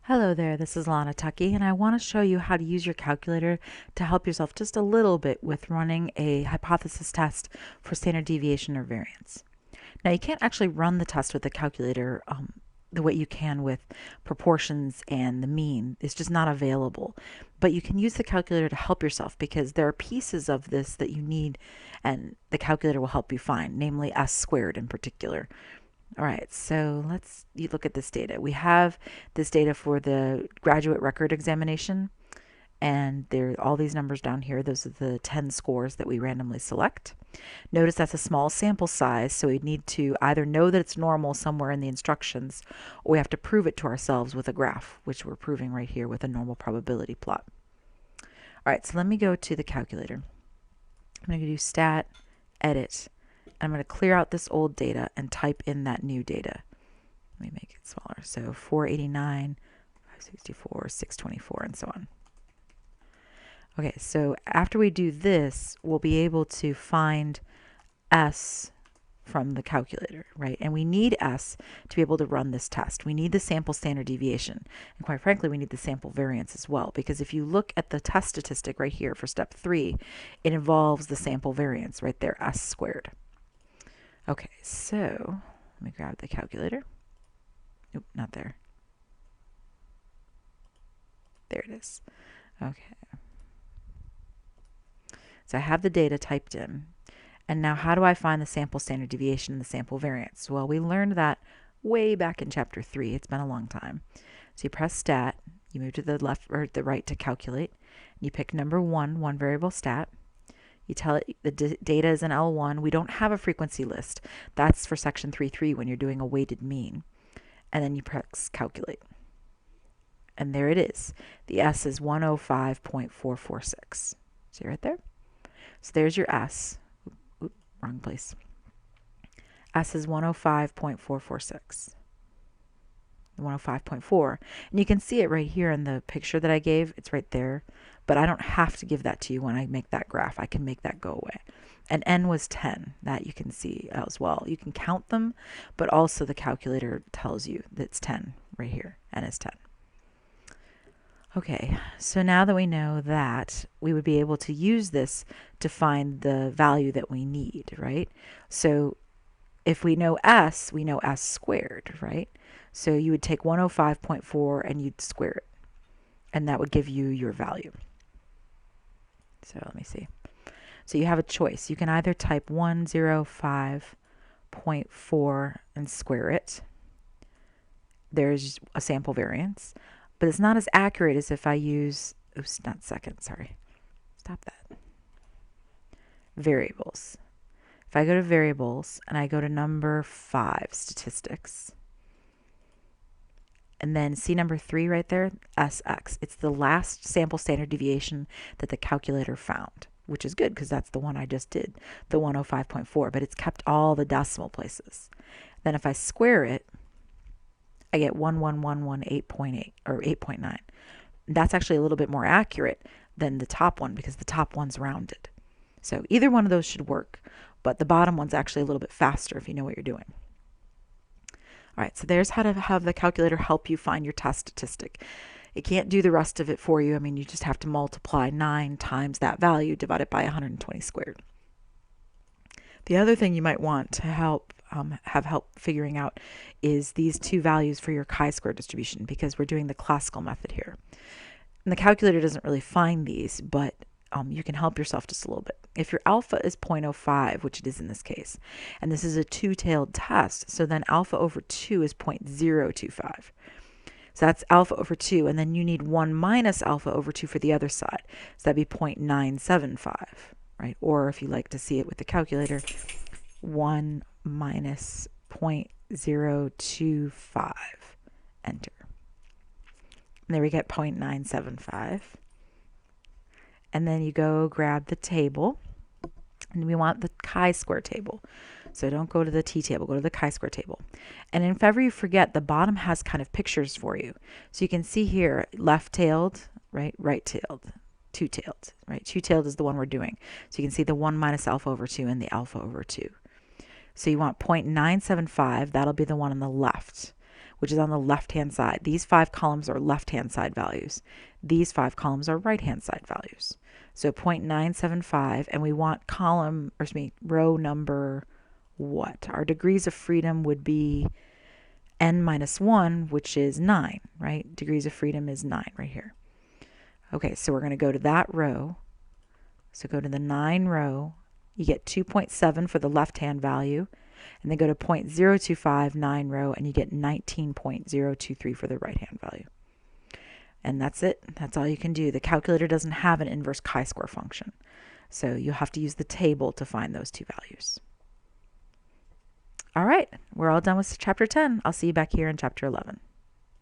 Hello there, this is Lana Tucky, and I want to show you how to use your calculator to help yourself just a little bit with running a hypothesis test for standard deviation or variance. Now, you can't actually run the test with the calculator the way you can with proportions and the mean. It's just not available. But you can use the calculator to help yourself because there are pieces of this that you need, and the calculator will help you find, namely s squared in particular. All right, so let's look at this data. We have this data for the graduate record examination, and there are all these numbers down here. Those are the 10 scores that we randomly select. Notice that's a small sample size, so we need to either know that it's normal somewhere in the instructions, or we have to prove it to ourselves with a graph, which we're proving right here with a normal probability plot. All right, so let me go to the calculator. I'm going to do stat, edit. I'm going to clear out this old data and type in that new data. Let me make it smaller. So 489, 564, 624, and so on. Okay, so after we do this, we'll be able to find S from the calculator, right? And we need S to be able to run this test. We need the sample standard deviation. And quite frankly, we need the sample variance as well, because if you look at the test statistic right here for step 3, it involves the sample variance right there, S squared. Okay, so let me grab the calculator. Nope, not there. There it is. Okay. So I have the data typed in. And now how do I find the sample standard deviation and the sample variance? Well, we learned that way back in chapter 3. It's been a long time. So you press stat, you move to the left or the right to calculate, and you pick number 1, one variable stat. You tell it the data is in L1. We don't have a frequency list. That's for section 3.3 when you're doing a weighted mean. And then you press calculate. And there it is. The S is 105.446. See right there? So there's your S. Oop, wrong place. S is 105.446. 105.4. And you can see it right here in the picture that I gave. It's right there. But I don't have to give that to you when I make that graph. I can make that go away. And N was 10. That you can see as well. You can count them, but also the calculator tells you that it's 10 right here. N is 10. Okay, so now that we know that, we would be able to use this to find the value that we need, right? So if we know S, we know S squared, right? So you would take 105.4 and you'd square it. And that would give you your value. So let me see. So you have a choice. You can either type 105.4 and square it. There's a sample variance. But it's not as accurate as if I use, oops, not second, sorry. Stop that. Variables. If I go to variables and I go to number 5, statistics, and then see number 3 right there, SX. It's the last sample standard deviation that the calculator found, which is good because that's the one I just did, the 105.4, but it's kept all the decimal places. Then if I square it, I get 11118.8 or 8.9. That's actually a little bit more accurate than the top one because the top one's rounded. So either one of those should work, but the bottom one's actually a little bit faster if you know what you're doing. All right, so there's how to have the calculator help you find your test statistic. It can't do the rest of it for you. I mean, you just have to multiply 9 times that value divided by 120 squared. The other thing you might want to have help figuring out is these two values for your chi-square distribution because we're doing the classical method here. And the calculator doesn't really find these, but you can help yourself just a little bit. If your alpha is 0.05, which it is in this case, and this is a two-tailed test, so then alpha over 2 is 0.025. So that's alpha over 2, and then you need 1 minus alpha over 2 for the other side. So that'd be 0.975, right? Or if you like to see it with the calculator, 1 minus 0.025, enter. And there we get 0.975. And then you go grab the table, and we want the chi-square table. So don't go to the t-table, go to the chi-square table. And if ever you forget, the bottom has kind of pictures for you. So you can see here, left-tailed, right, right-tailed, two-tailed, right? Two-tailed is the one we're doing. So you can see the 1 minus alpha over 2 and the alpha over 2. So you want 0.975, that'll be the one on the left. which is on the left-hand side. These 5 columns are left-hand side values. These 5 columns are right-hand side values. So 0.975, and we want row number what? Our degrees of freedom would be n minus 1, which is 9, right? Degrees of freedom is 9 right here. Okay, so we're going to go to that row. So go to the 9 row. You get 2.7 for the left-hand value, and then go to 0.025 9 row, and you get 19.023 for the right-hand value. And that's it. That's all you can do. The calculator doesn't have an inverse chi-square function, so you'll have to use the table to find those two values. All right, we're all done with chapter 10. I'll see you back here in chapter 11.